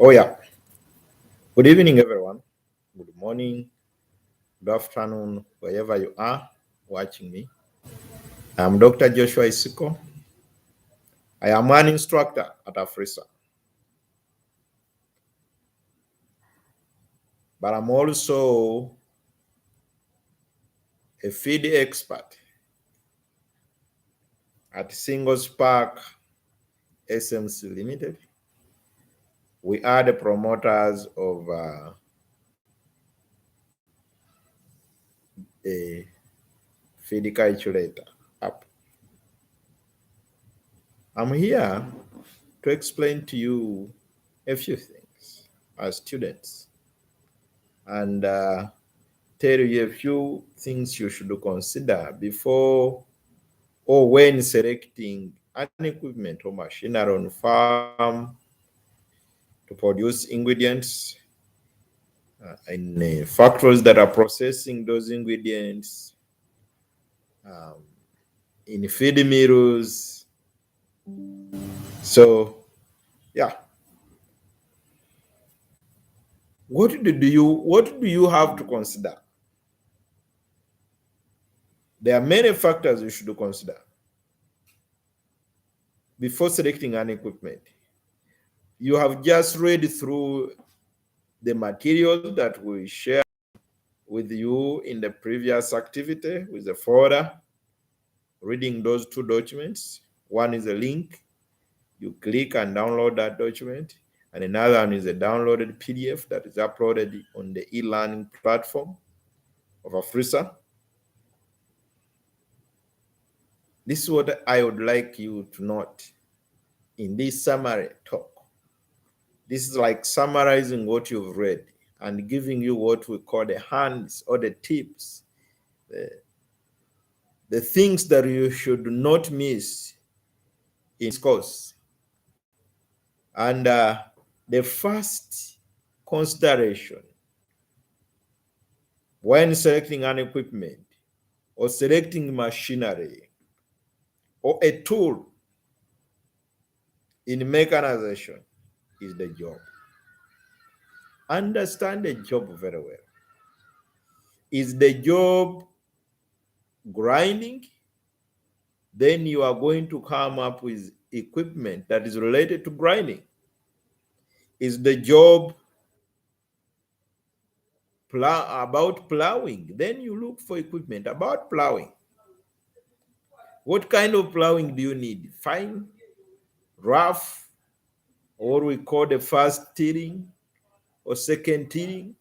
Oh, yeah. Good evening, everyone. Good morning, good afternoon, wherever you are watching me. I'm Dr. Joshua Isiko. I am an instructor at Afrisa, but I'm also a feed expert at Single Spark SMC Limited. We are the promoters of a feed calculator app. I'm here to explain to you a few things as students and tell you a few things you should consider before or when selecting an equipment or machinery on farm to produce ingredients in factories that are processing those ingredients, um, in feed mills. So, yeah, what do you have to consider? There are many factors you should consider before selecting an equipment. You have just read through the materials that we share with you in the previous activity with the folder, reading those two documents. One is a link, you click and download that document, and another one is a downloaded PDF that is uploaded on the e-learning platform of Afrisa. This is what I would like you to note in this summary talk. This is like summarizing what you've read and giving you what we call the hands or the tips, the things that you should not miss in this course. And the first consideration when selecting an equipment or selecting machinery or a tool in mechanization is the job. Understand the job very well. Is the job grinding? Then you are going to come up with equipment that is related to grinding. Is the job about plowing? Then you look for equipment about plowing. What kind of plowing do you need? Fine, rough, or we call the first tilling or second tilling?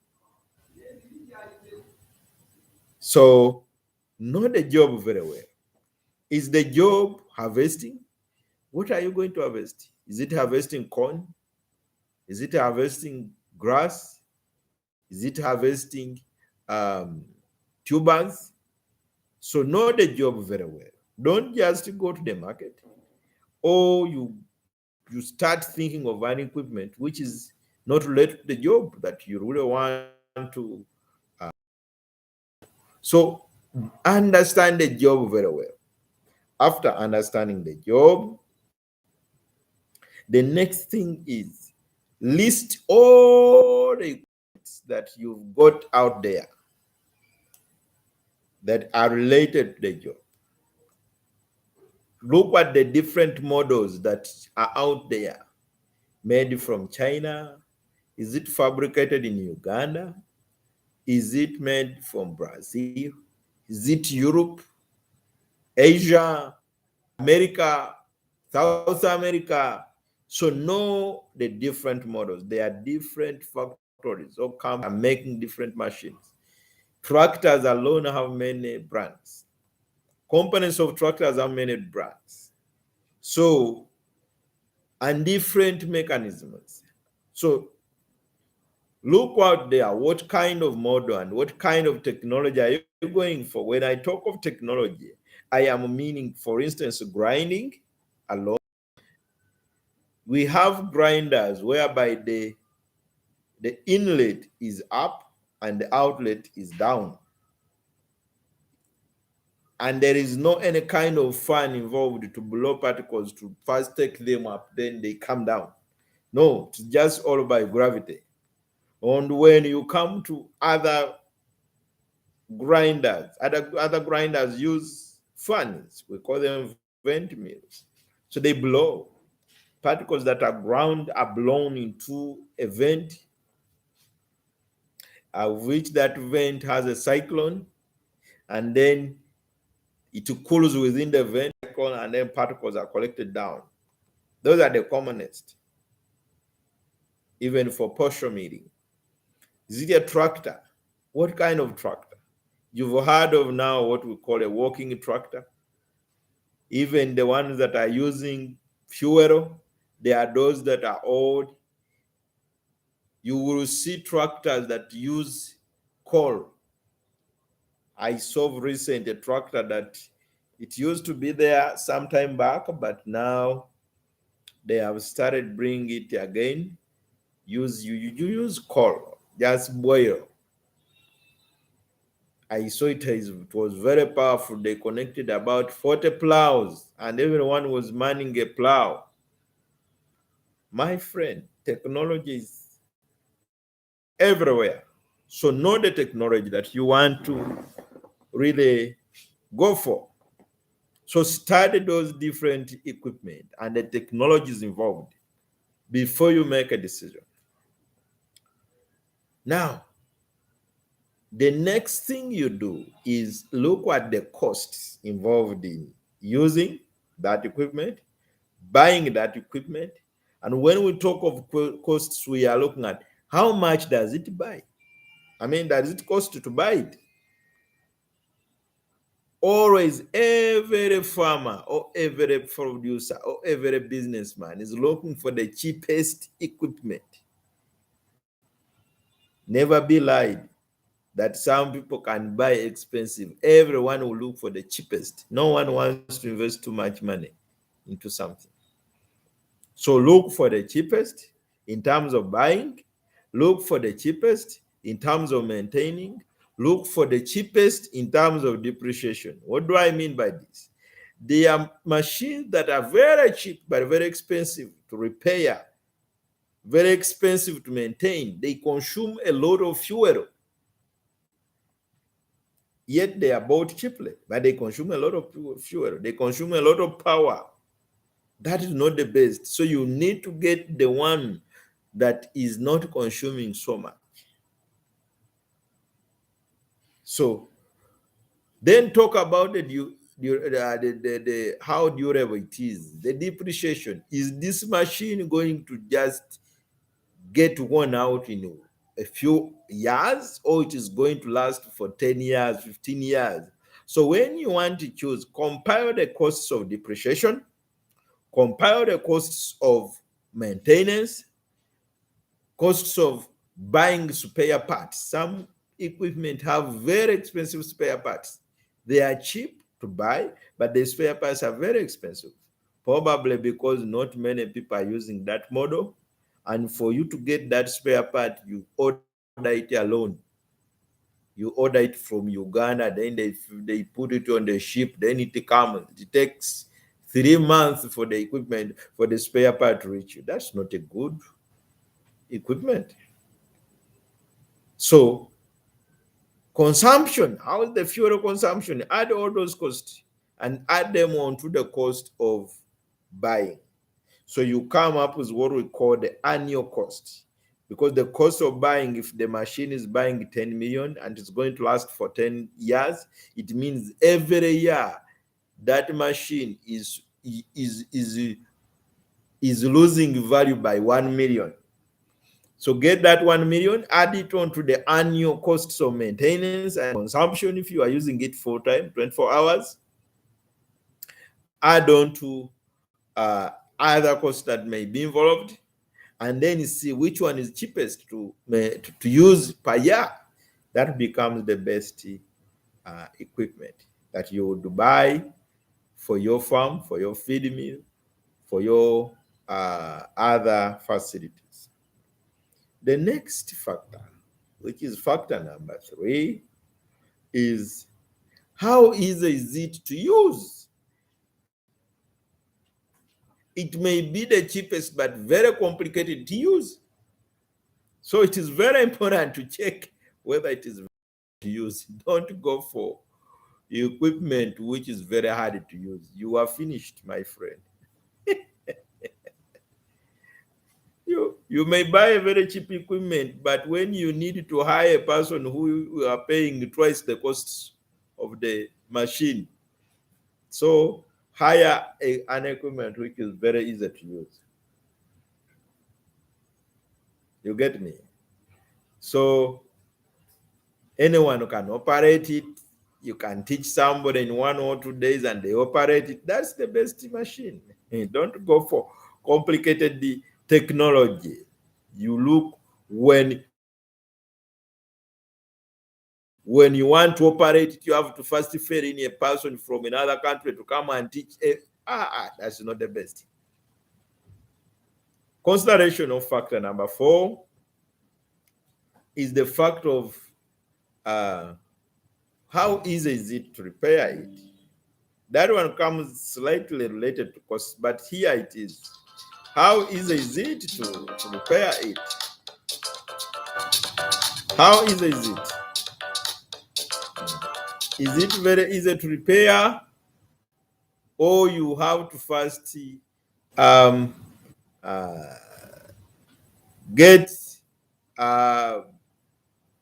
So know the job very well. Is the job harvesting? What are you going to harvest? Is it harvesting corn? Is it harvesting grass? Is it harvesting tubers? So know the job very well. Don't just go to the market or you start thinking of an equipment which is not related to the job that you really want to. So understand the job very well. After understanding the job, the next thing is list all the equipment that you've got out there that are related to the job. Look at the different models that are out there, made from China. Is it fabricated in Uganda? Is it made from Brazil? Is it Europe, Asia, America, South America? So know the different models. There are different factories or companies are making different machines. Tractors alone have many brands. Components of tractors have many brands. So, and different mechanisms. So look out there, what kind of model and what kind of technology are you going for? When I talk of technology, I am meaning, for instance, grinding alone. We have grinders whereby the inlet is up and the outlet is down. And there is no any kind of fan involved to blow particles to first take them up, then they come down. No, it's just all by gravity. And when you come to other grinders use fans. We call them vent mills. So they blow. Particles that are ground are blown into a vent, of which that vent has a cyclone, and then it cools within the vent cyclone, and then particles are collected down. Those are the commonest, even for posture meeting. Is it a tractor? What kind of tractor? You've heard of now what we call a walking tractor. Even the ones that are using fuel, there are those that are old. You will see tractors that use coal. I saw recent a tractor that it used to be there some time back, but now they have started bringing it again. You use coal, just boil. I saw it was very powerful. They connected about 40 plows, and everyone was manning a plow. My friend, technology is everywhere. So know the technology that you want to really go for. So study those different equipment and the technologies involved before you make a decision. Now, the next thing you do is look at the costs involved in using that equipment, buying that equipment. And when we talk of costs, we are looking at how much does it buy? I mean, does it cost to buy it? Always, every farmer or every producer or every businessman is looking for the cheapest equipment. Never be lied that some people can buy expensive. Everyone will look for the cheapest. No one wants to invest too much money into something. So look for the cheapest in terms of buying, look for the cheapest in terms of maintaining, look for the cheapest in terms of depreciation. What do I mean by this? There are machines that are very cheap but very expensive to repair, very expensive to maintain. They consume a lot of fuel. Yet they are bought cheaply, but they consume a lot of fuel. They consume a lot of power. That is not the best. So you need to get the one that is not consuming so much. So then talk about the how durable it is, the depreciation. Is this machine going to just get worn out in a few years, or it is going to last for 10 years, 15 years? So when you want to choose, compare the costs of depreciation, compare the costs of maintenance, costs of buying spare parts. Some equipment have very expensive spare parts. They are cheap to buy, but the spare parts are very expensive. Probably because not many people are using that model. And for you to get that spare part, you order it alone. You order it from Uganda, then they put it on the ship, then it comes. It takes 3 months for the equipment, for the spare part to reach you. That's not a good equipment. So consumption, how is the fuel consumption? Add all those costs and add them onto the cost of buying. So you come up with what we call the annual cost. Because the cost of buying, if the machine is buying 10 million and it's going to last for 10 years, it means every year that machine is losing value by 1 million. So get that 1 million, add it on to the annual costs of maintenance and consumption if you are using it full time, 24 hours. Add on to other costs that may be involved, and then you see which one is cheapest to use per year. That becomes the best equipment that you would buy for your farm, for your feed mill, for your other facilities. The next factor, which is factor number 3, is how easy is it to use? It may be the cheapest, but very complicated to use. So it is very important to check whether it is to use. Don't go for equipment which is very hard to use. You are finished, my friend. You may buy a very cheap equipment, but when you need to hire a person who you are paying twice the cost of the machine, so hire an equipment which is very easy to use. You get me? So anyone can operate it. You can teach somebody in 1 or 2 days and they operate it. That's the best machine. Don't go for complicated technology. You look when you want to operate it, you have to first fill in a person from another country to come and teach. That's not the best. Consideration of factor number 4 is the fact of how easy is it to repair it. That one comes slightly related to cost, but here it is. How easy is it to repair it? How easy is it? Is it very easy to repair, or you have to first uh, get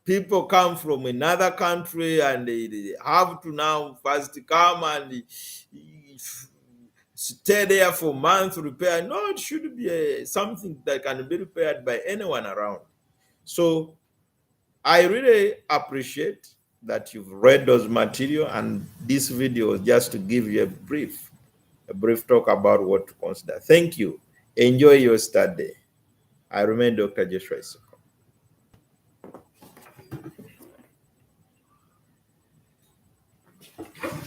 people come from another country and they have to now first come and stay there for months to repair? No, it should be something that can be repaired by anyone around. So I really appreciate that you've read those material, and this video is just to give you a brief talk about what to consider. Thank you. Enjoy your study. I remain Dr. Joshua.